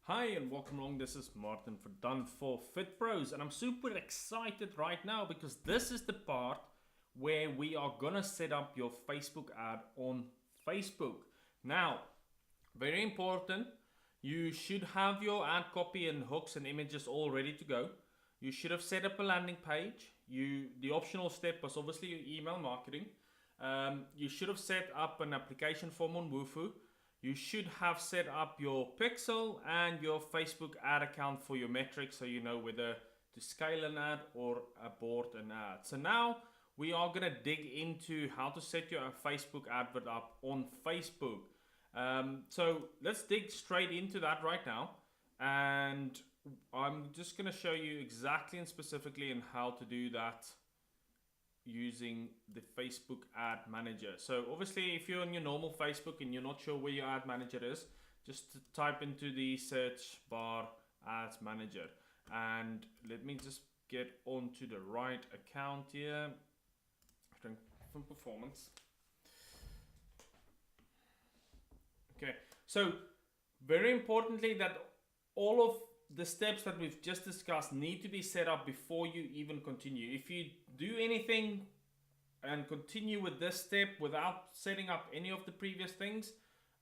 Hi and welcome along. This is Martin for Done for Fit Pros, and I'm super excited right now because this is the part where we are gonna set up your Facebook ad on Facebook. Now, very important, you should have your ad copy and hooks and images all ready to go. You should have set up a landing page. The optional step was obviously your email marketing. You should have set up an application form on Woofu. You should have set up your pixel and your Facebook ad account for your metrics so you know whether to scale an ad or abort an ad. So now we are going to dig into how to set your Facebook advert up on Facebook. So let's dig straight into that right now. And I'm just going to show you exactly and specifically in how to do that using the Facebook ad manager. So obviously if you're on your normal Facebook and you're not sure where your ad manager is, just type into the search bar ads manager, and let me just get onto the right account here. Strength and performance. Okay, so very importantly that all of the steps that we've just discussed need to be set up before you even continue. If you do anything and continue with this step without setting up any of the previous things,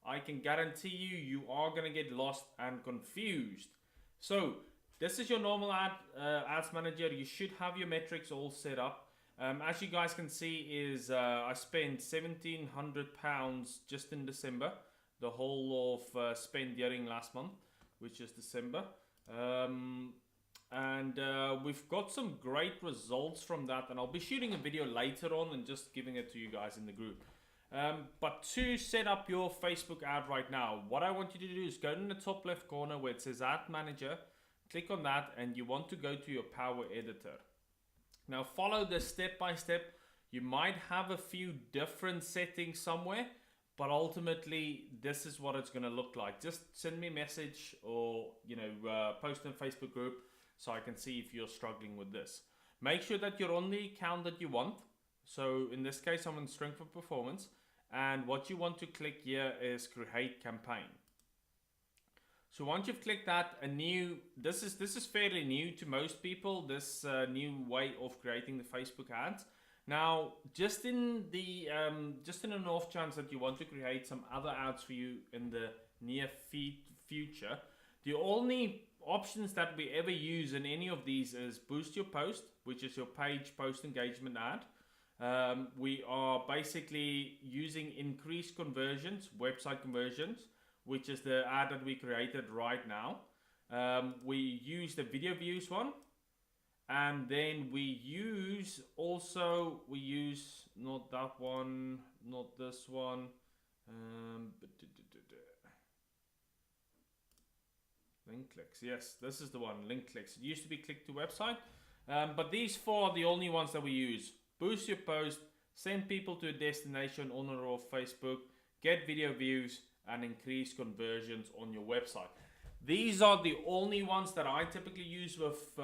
I can guarantee you are going to get lost and confused. So this is your normal ads manager. You should have your metrics all set up. As you guys can see is I spent £1,700 just in December, the whole of spend during last month, which is December. We've got some great results from that, and I'll be shooting a video later on and just giving it to you guys in the group. But to set up your Facebook ad right now, what I want you to do is go in the top left corner where it says Ad Manager, click on that, and you want to go to your Power Editor. Now follow this step by step. You might have a few different settings somewhere, but ultimately this is what it's going to look like. Just send me a message or post in a Facebook group so I can see if you're struggling with this. Make sure that you're on the account that you want. So in this case I'm on Strength and Performance, and what you want to click here is Create Campaign. So once you've clicked that, this is fairly new to most people, this new way of creating the Facebook ads. Now, just in an off chance that you want to create some other ads for you in the near future, the only options that we ever use in any of these is Boost Your Post, which is your page post engagement ad. We are basically using Increased Conversions, website conversions, which is the ad that we created right now. We use the video views one. And then we use not that one, not this one, link clicks. Yes, this is the one, link clicks. It used to be click to website, but these four are the only ones that we use. Boost your post, send people to a destination on or off Facebook, get video views, and increase conversions on your website. These are the only ones that I typically use with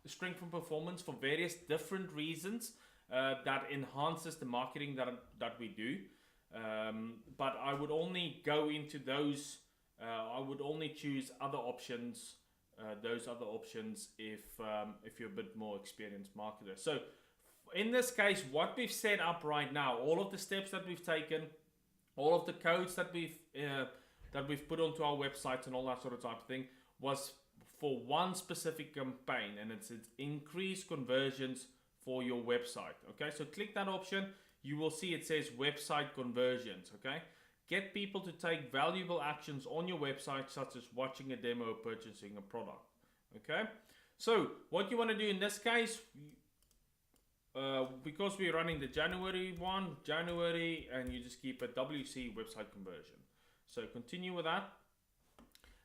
Strength and Performance for various different reasons that enhances the marketing that we do. But I would only go into those. I would only choose other options, those other options if you're a bit more experienced marketer. So in this case, what we've set up right now, all of the steps that we've taken, all of the codes that we've put onto our websites and all that sort of type of thing was for one specific campaign, and it's increase conversions for your website. Okay, so click that option. You will see it says website conversions. Okay, get people to take valuable actions on your website, such as watching a demo or purchasing a product. Okay, so what you want to do in this case, because we're running the January, and you just keep a WC website conversion. So continue with that.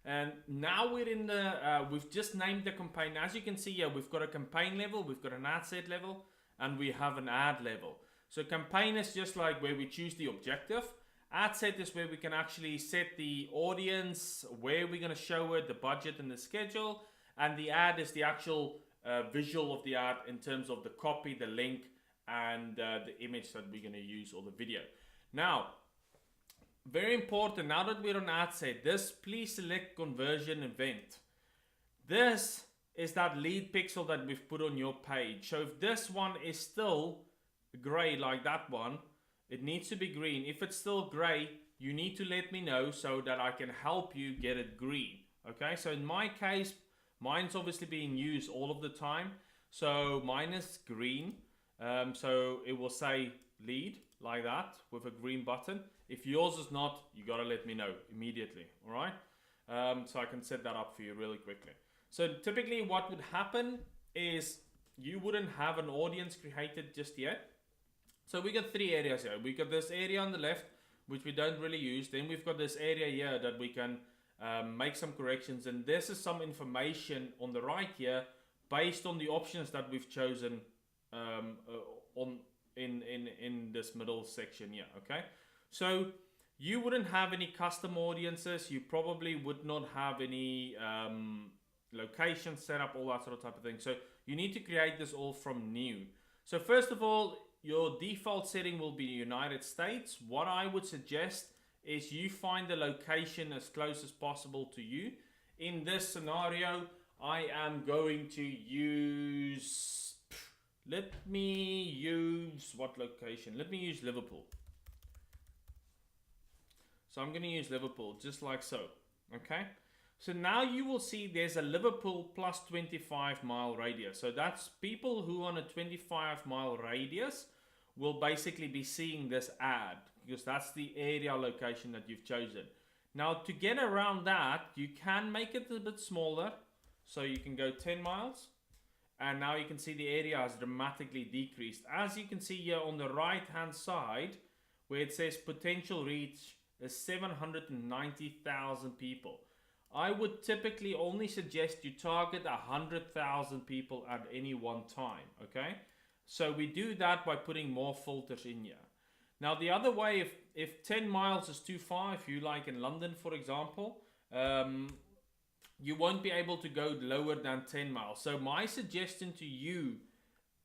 And now we're in we've just named the campaign. As you can see here, we've got a campaign level, we've got an ad set level, and we have an ad level. So campaign is just like where we choose the objective. Ad set is where we can actually set the audience, where we're going to show it, the budget and the schedule. And the ad is the actual visual of the ad in terms of the copy, the link, and the image that we're going to use, or the video. Now, very important, now that we're on ad set, this please select conversion event. This is that lead pixel that we've put on your page. So if this one is still gray like that one, it needs to be green. If it's still gray, you need to let me know so that I can help you get it green. Okay, so in my case, mine's obviously being used all of the time. So mine is green. So it will say lead like that with a green button. If yours is not, you gotta let me know immediately. All right. So I can set that up for you really quickly. So typically what would happen is you wouldn't have an audience created just yet. So we got three areas here. We got this area on the left, which we don't really use. Then we've got this area here that we can make some corrections. And this is some information on the right here based on the options that we've chosen in this middle section here. Okay, so you wouldn't have any custom audiences. You probably would not have any location set up, all that sort of type of thing. So you need to create this all from new. So first of all, your default setting will be United States. What I would suggest is you find the location as close as possible to you. In this scenario, I am going to use, let me use what location? Let me use Liverpool. So I'm going to use Liverpool just like so. Okay. So now you will see there's a Liverpool plus 25 mile radius. So that's people who on a 25 mile radius will basically be seeing this ad because that's the area location that you've chosen. Now to get around that, you can make it a bit smaller. So you can go 10 miles and now you can see the area has dramatically decreased. As you can see here on the right hand side where it says potential reach is 790,000 people. I would typically only suggest you target 100,000 people at any one time, okay? So we do that by putting more filters in here. Now the other way, if 10 miles is too far, if you like in London for example, you won't be able to go lower than 10 miles. So my suggestion to you,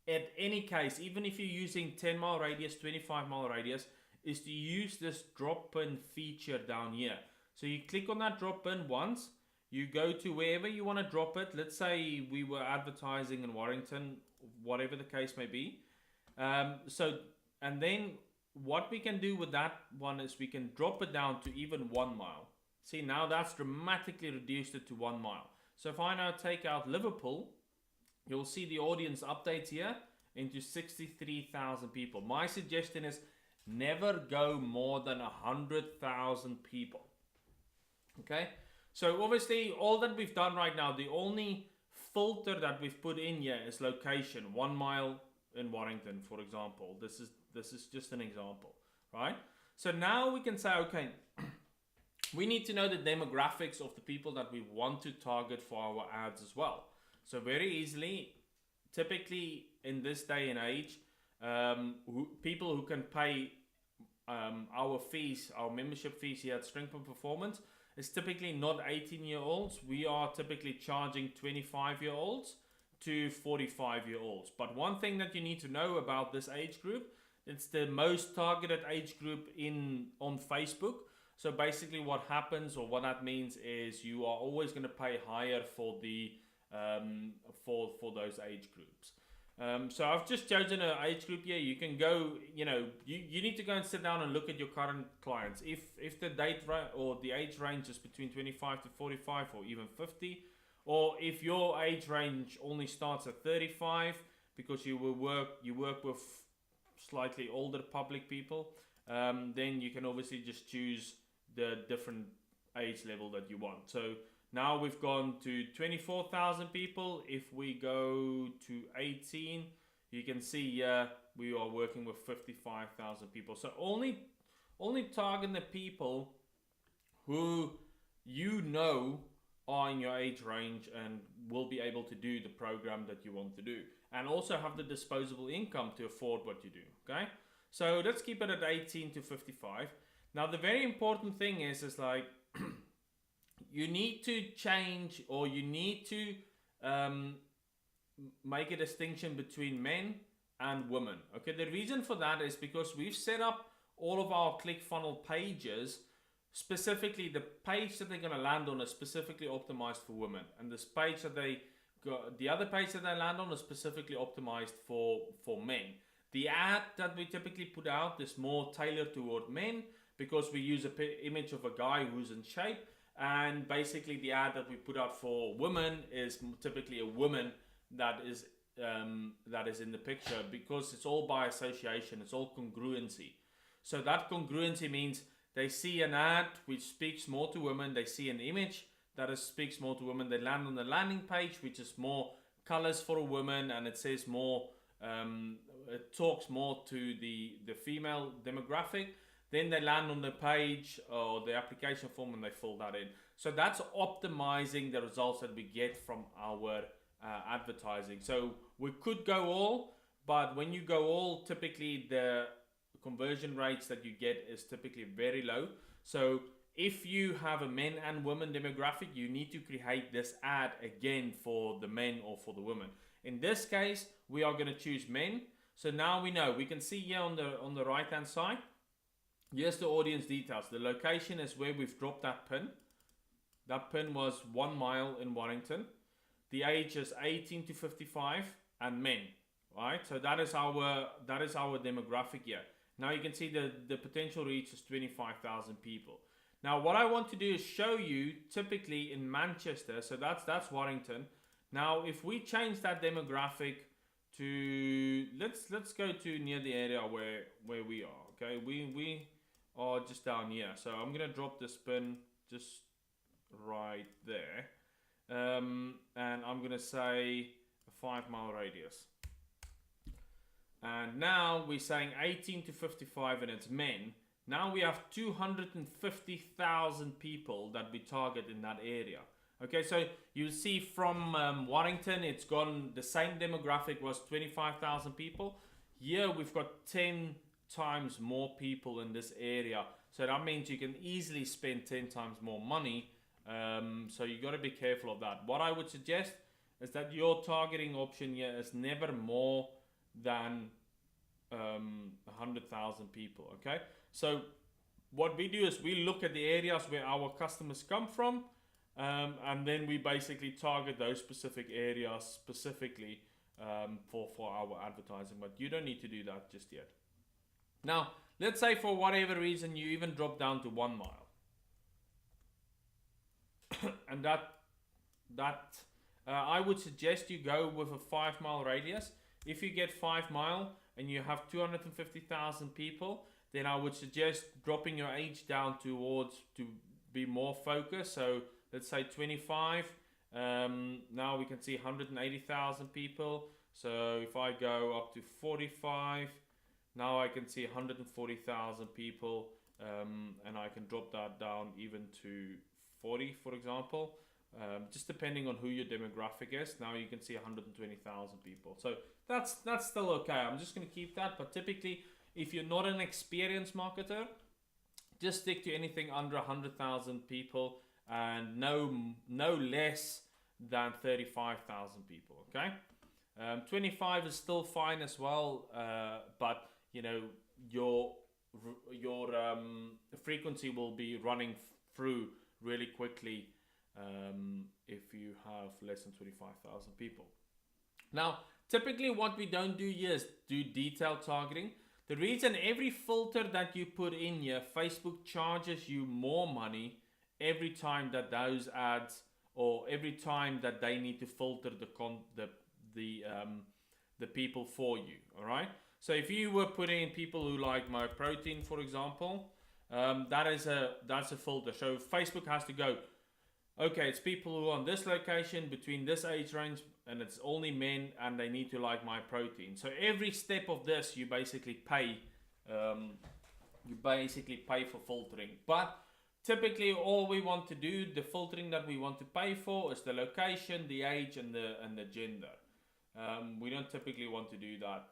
at any case, even if you're using 10 mile radius, 25 mile radius, is to use this drop pin feature down here. So you click on that drop pin once, you go to wherever you want to drop it. Let's say we were advertising in Warrington, whatever the case may be. And then what we can do with that one is we can drop it down to even 1 mile. See, now that's dramatically reduced it to 1 mile. So if I now take out Liverpool, you'll see the audience updates here into 63,000 people. My suggestion is never go more than 100,000 people. Okay, so obviously all that we've done right now, the only filter that we've put in here is location, 1 mile in Warrington, for example. This is just an example, right? So now we can say, okay, we need to know the demographics of the people that we want to target for our ads as well. So very easily, typically in this day and age, people who can pay our fees, our membership fees here at Strength Performance, is typically not 18-year-olds. We are typically charging 25-year-olds to 45-year-olds. But one thing that you need to know about this age group, it's the most targeted age group on Facebook. So basically what happens, or what that means, is you are always going to pay higher for the for those age groups. So I've just chosen an age group here. You can go, you need to go and sit down and look at your current clients. If the date or the age range is between 25 to 45 or even 50, or if your age range only starts at 35 because you work with slightly older public people, then you can obviously just choose the different age level that you want. So now we've gone to 24,000 people. If we go to 18, you can see we are working with 55,000 people. So only target the people who are in your age range and will be able to do the program that you want to do, and also have the disposable income to afford what you do. Okay, so let's keep it at 18 to 55. Now the very important thing is like you need to change, or you need to make a distinction between men and women. Okay, the reason for that is because we've set up all of our ClickFunnels pages specifically the page that they're going to land on is specifically optimized for women, and this page that they got, the other page that they land on is specifically optimized for men. The ad that we typically put out is more tailored toward men because we use an image of a guy who's in shape, and basically the ad that we put out for women is typically a woman that is in the picture, because it's all by association, it's all congruency. So that congruency means they see an ad which speaks more to women, they see an image that speaks more to women, they land on the landing page which is more colors for a woman, and it says more, it talks more to the female demographic. Then they land on the page or the application form and they fill that in. So that's optimizing the results that we get from our advertising. So we could go all, but when you go all, typically the conversion rates that you get is typically very low. So if you have a men and women demographic, you need to create this ad again for the men or for the women. In this case, we are going to choose men. So now we know, we can see here on the right hand side, here's the audience details. The location is where we've dropped that pin. That pin was 1 mile in Warrington. The age is 18 to 55 and men, right? So that is our demographic here. Now you can see the potential reach is 25,000 people. Now what I want to do is show you typically in Manchester, so that's Warrington. Now if we change that demographic to, let's go to near the area where we are, okay? We are just down here. So I'm gonna drop this pin just right there. And I'm gonna say a 5 mile radius. And now we're saying 18 to 55 and it's men. Now we have 250,000 people that we target in that area. Okay, so you see from Warrington, it's gone, the same demographic was 25,000 people. Here we've got 10 times more people in this area. So that means you can easily spend 10 times more money. So you got to be careful of that. What I would suggest is that your targeting option here is never more than 100,000 people. Okay, so what we do is we look at the areas where our customers come from, and then we basically target those specific areas specifically for our advertising. But you don't need to do that just yet. Now let's say for whatever reason you even drop down to 1 mile. And I would suggest you go with a 5 mile radius. If you get 5 mile and you have 250,000 people, then I would suggest dropping your age down to be more focused. So let's say 25. Now we can see 180,000 people. So if I go up to 45, now I can see 140,000 people, and I can drop that down even to 40, for example, just depending on who your demographic is. Now you can see 120,000 people. So that's still okay. I'm just going to keep that. But typically, if you're not an experienced marketer, just stick to anything under 100,000 people and no less than 35,000 people. Okay, 25 is still fine as well, but you know your frequency will be running through really quickly if you have less than 25,000 people. Now, typically what we don't do here is do detailed targeting. The reason every filter that you put in here, Facebook charges you more money every time that those ads, or every time that they need to filter the people for you. All right. So if you were putting in people who like my protein, for example, that's a filter. So Facebook has to go, okay, it's people who are on this location between this age range, and it's only men, and they need to like my protein. So every step of this, you basically pay. You basically pay for filtering. But typically, all we want to do, the filtering that we want to pay for, is the location, the age, and the gender. We don't typically want to do that.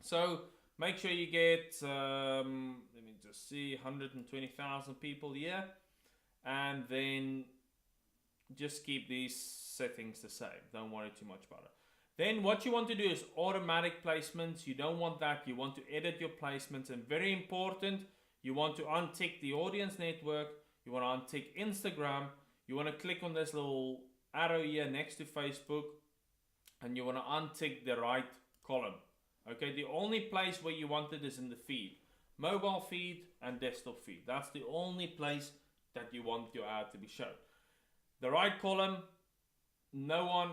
So make sure you get, let me just see, 120,000 people here, and then just keep these settings the same. Don't worry too much about it. Then what you want to do is automatic placements. You don't want that. You want to edit your placements, and very important, You want to untick the audience network. You want to untick Instagram. You want to click on this little arrow here next to Facebook, and you want to untick the right column. Okay, the only place where you want it is in the feed. Mobile feed and desktop feed. That's the only place that you want your ad to be shown. The right column, no one,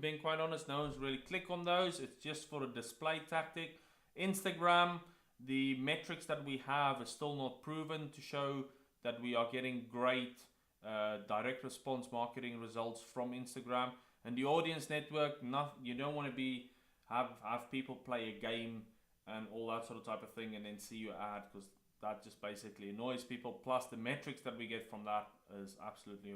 being quite honest, no one's really click on those. It's just for a display tactic. Instagram, the metrics that we have is still not proven to show that we are getting great direct response marketing results from Instagram. And the audience network, you don't want to have people play a game and all that sort of type of thing and then see your ad, because that just basically annoys people. Plus the metrics that we get from that is absolutely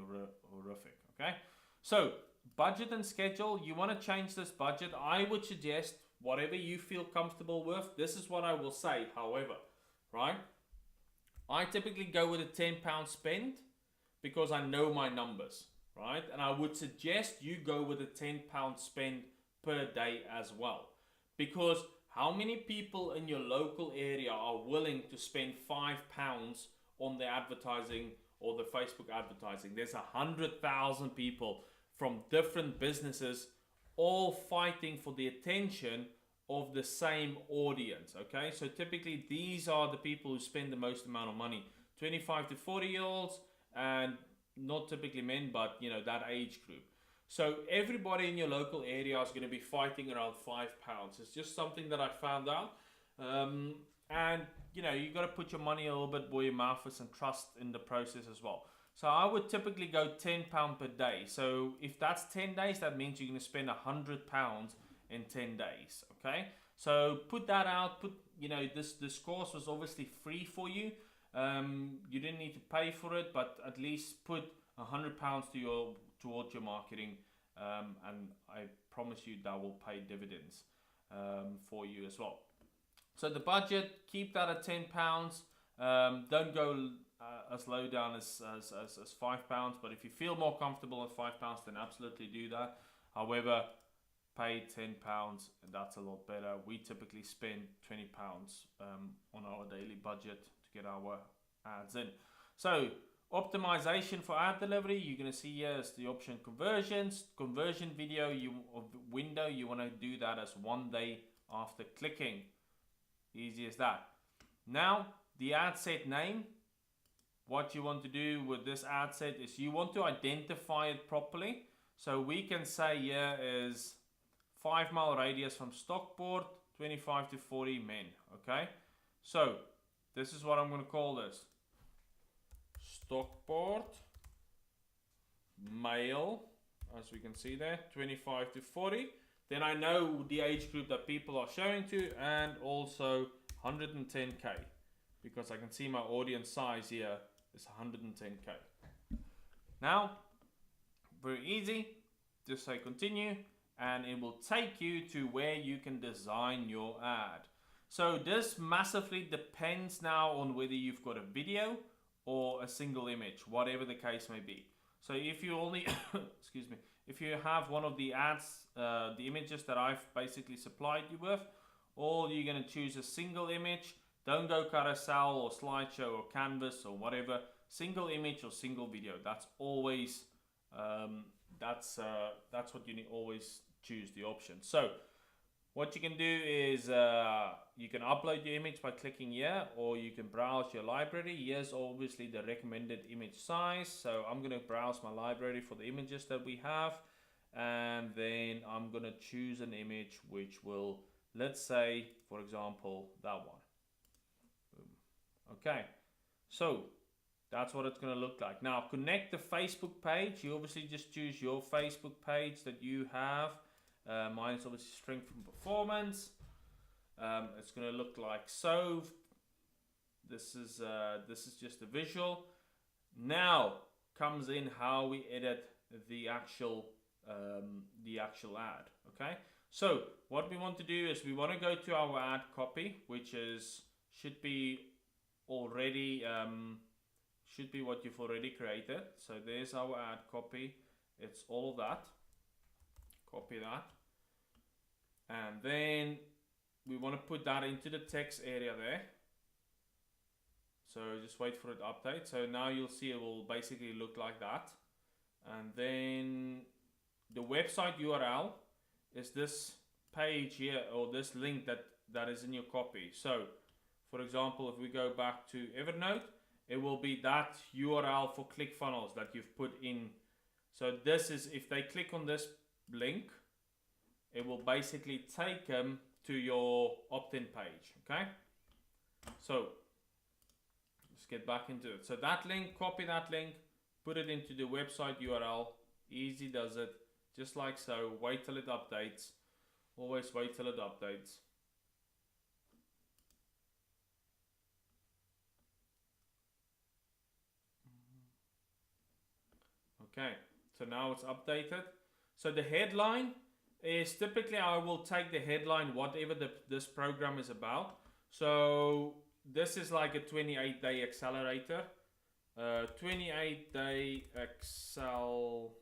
horrific. Okay, so budget and schedule. You want to change this budget. I would suggest whatever you feel comfortable with. This is what I will say, however, right? I typically go with a £10 spend because I know my numbers, right? And I would suggest you go with a £10 spend per day as well, because how many people in your local area are willing to spend £5 on the advertising or the Facebook advertising? There's 100,000 people from different businesses all fighting for the attention of the same audience. Okay, so typically these are the people who spend the most amount of money, 25 to 40 year olds, and not typically men, but you know, that age group. So everybody in your local area is going to be fighting around £5. It's just something that I found out. And you know, you got to put your money a little bit where your mouth is and trust in the process as well. So I would typically go £10 per day. So if that's 10 days, that means you're going to spend £100 in 10 days. Okay, so put that out. You know, this course was obviously free for you. You didn't need to pay for it, but at least put £100 towards your marketing, and I promise you that will pay dividends for you as well. So the budget, keep that at £10. Don't go as low down as £5, but if you feel more comfortable at £5, then absolutely do that. However, pay £10, and that's a lot better. We typically spend £20 on our daily budget to get our ads in. So optimization for ad delivery, you're going to see here is the option conversions. Conversion video window, you want to do that as 1 day after clicking. Easy as that. Now the ad set name, what you want to do with this ad set is you want to identify it properly. So we can say here is 5 mile radius from Stockport, 25 to 40 men. Okay, so this is what I'm going to call this: Stockport male, as we can see there, 25 to 40. Then I know the age group that people are showing to, and also 110k, because I can see my audience size here is 110k. Now, very easy, just say continue, and it will take you to where you can design your ad. So this massively depends now on whether you've got a video or a single image, whatever the case may be. So if you only, excuse me, if you have one of the ads, the images that I've basically supplied you with, or you're going to choose a single image, don't go carousel or slideshow or canvas or whatever, single image or single video. That's always, that's what you need, always choose the option. So what you can do is you can upload your image by clicking here, or you can browse your library. Here's obviously the recommended image size. So I'm going to browse my library for the images that we have, and then I'm going to choose an image which will, let's say, for example, that one. Boom. Okay, so that's what it's going to look like. Now connect the Facebook page. You obviously just choose your Facebook page that you have. Mine is obviously strength and performance. It's going to look like so. This is just a visual. Now comes in how we edit the actual ad. Okay. So what we want to do is we want to go to our ad copy, which should be already should be what you've already created. So there's our ad copy. It's all of that. Copy that. And then we want to put that into the text area there. So just wait for it to update. So now you'll see it will basically look like that. And then the website URL is this page here, or this link that is in your copy. So for example, if we go back to Evernote, it will be that URL for ClickFunnels that you've put in. So this is, if they click on this link, it will basically take them to your opt-in page. Okay, so let's get back into it. So that link, copy that link, put it into the website URL. Easy does it, just like so. Wait till it updates. Always wait till it updates. Okay, so now it's updated. So the headline is typically, I will take the headline whatever this program is about. So this is like a 28-day accelerator. 28-day accelerator.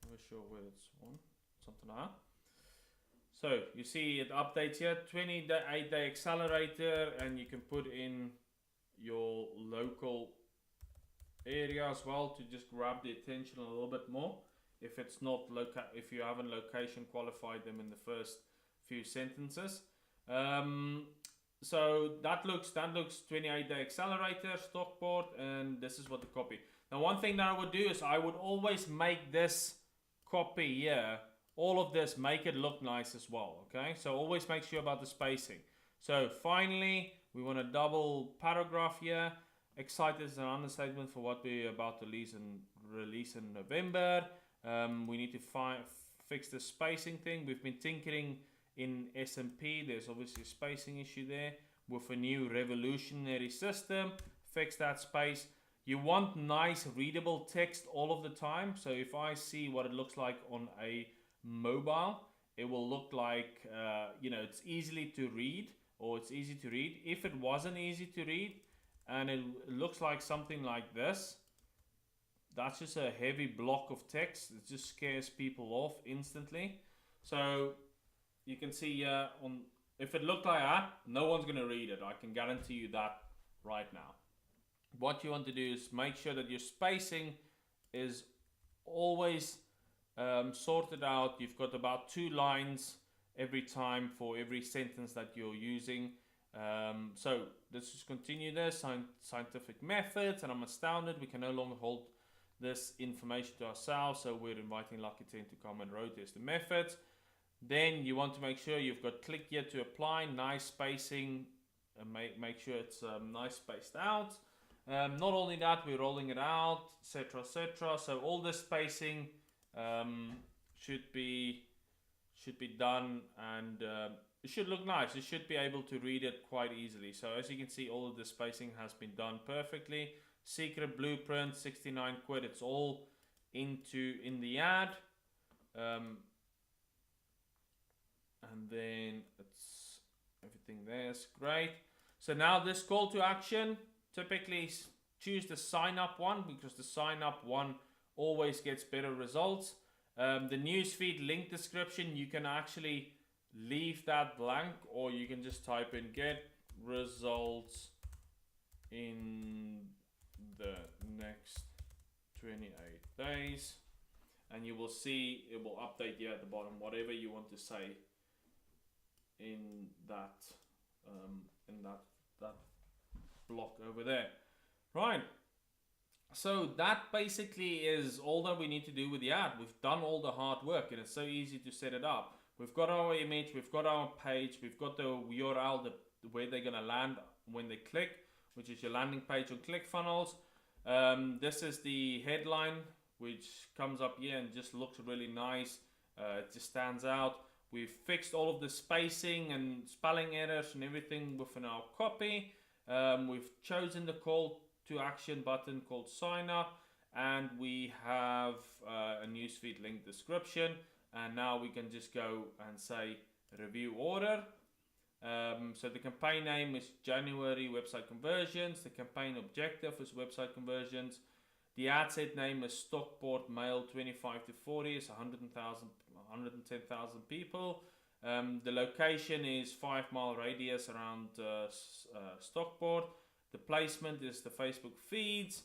Not sure where it's on. Something like that. So you see it updates here, 28-day accelerator, and you can put in your local area as well to just grab the attention a little bit more. If it's not if you haven't location qualified them in the first few sentences. So that looks 28-day accelerator, Stockport, and this is what the copy. Now one thing that I would do is I would always make this copy here, all of this, make it look nice as well. Okay, so always make sure about the spacing. So finally, we want a double paragraph here. Excited is an understatement for what we're about to release in November. We need to fix the spacing thing. We've been tinkering in SMP. There's obviously a spacing issue there. With a new revolutionary system, fix that space. You want nice readable text all of the time. So if I see what it looks like on a mobile, it will look like it's easily to read, or it's easy to read. If it wasn't easy to read and it looks like something like this, that's just a heavy block of text. It just scares people off instantly. So you can see if it looked like that, no one's going to read it. I can guarantee you that right now. What you want to do is make sure that your spacing is always sorted out. You've got about 2 lines every time for every sentence that you're using. So let's just continue this. Scientific methods, and I'm astounded we can no longer hold this information to ourselves, so we're inviting Lucky 10 to come and road test the methods. Then you want to make sure you've got click here to apply, nice spacing, and make sure it's nice spaced out. Not only that, we're rolling it out, etc, etc. So all this spacing should be done, and it should look nice. You should be able to read it quite easily. So as you can see, all of the spacing has been done perfectly. Secret blueprint, 69 quid. It's all in the ad, and then it's everything there's great. So now this call to action, typically choose the sign up one, because the sign up one always gets better results. The newsfeed link description, you can actually leave that blank, or you can just type in get results in the next 28 days, and you will see it will update here at the bottom whatever you want to say in that block over there. Right, so that basically is all that we need to do with the ad. We've done all the hard work, and it's so easy to set it up. We've got our image, we've got our page, we've got the URL, where they're gonna land when they click, which is your landing page on ClickFunnels. This is the headline, which comes up here and just looks really nice. It just stands out. We've fixed all of the spacing and spelling errors and everything within our copy. We've chosen the call to action button called sign up, and we have a newsfeed link description, and now we can just go and say review order. So the campaign name is January website conversions. The campaign objective is website conversions. The ad set name is Stockport male 25 to 40. It's 110,000 people. The location is 5 mile radius around Stockport. The placement is the Facebook feeds.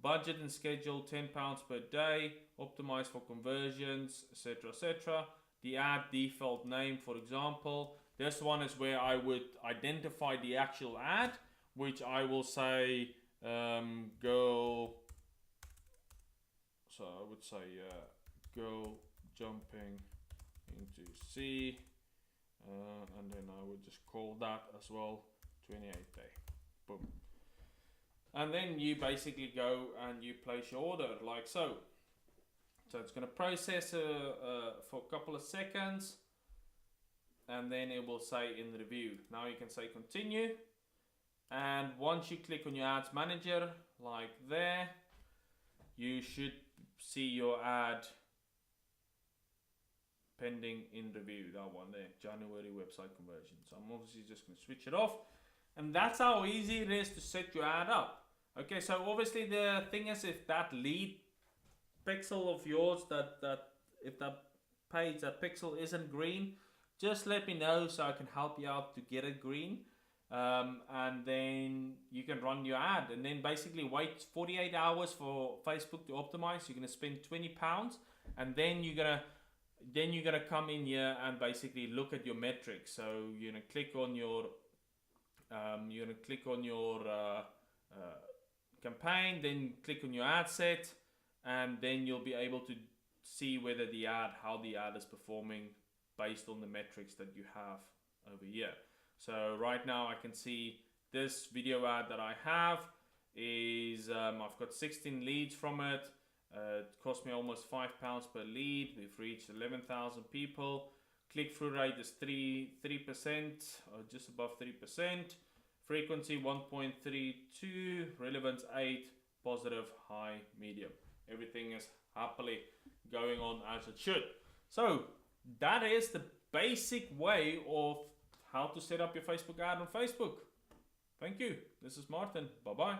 Budget and schedule £10 per day. Optimize for conversions, etc., etc. The ad default name, for example. This one is where I would identify the actual ad, which I will say girl. So I would say girl jumping into sea, and then I would just call that as well 28th day. Boom. And then you basically go and you place your order like so. So it's going to process for a couple of seconds, and then it will say in review. Now you can say continue, and once you click on your ads manager like there, you should see your ad pending in review. That one there, January website conversion. So I'm obviously just going to switch it off, and that's how easy it is to set your ad up. Okay, so obviously the thing is, if that lead pixel of yours, if that page, that pixel isn't green, just let me know so I can help you out to get it green, and then you can run your ad, and then basically wait 48 hours for Facebook to optimize. You're gonna spend £20, and then you're gonna come in here and basically look at your metrics. So you're gonna click on your campaign, then click on your ad set, and then you'll be able to see whether how the ad is performing based on the metrics that you have over here. So right now I can see this video ad that I have is I've got 16 leads from it. It cost me almost £5 per lead. We've reached 11,000 people. Click-through rate is 3%, or just above 3%. Frequency 1.32, relevance 8, positive, high, medium. Everything is happily going on as it should. So that is the basic way of how to set up your Facebook ad on Facebook. Thank you. This is Martin. Bye-bye.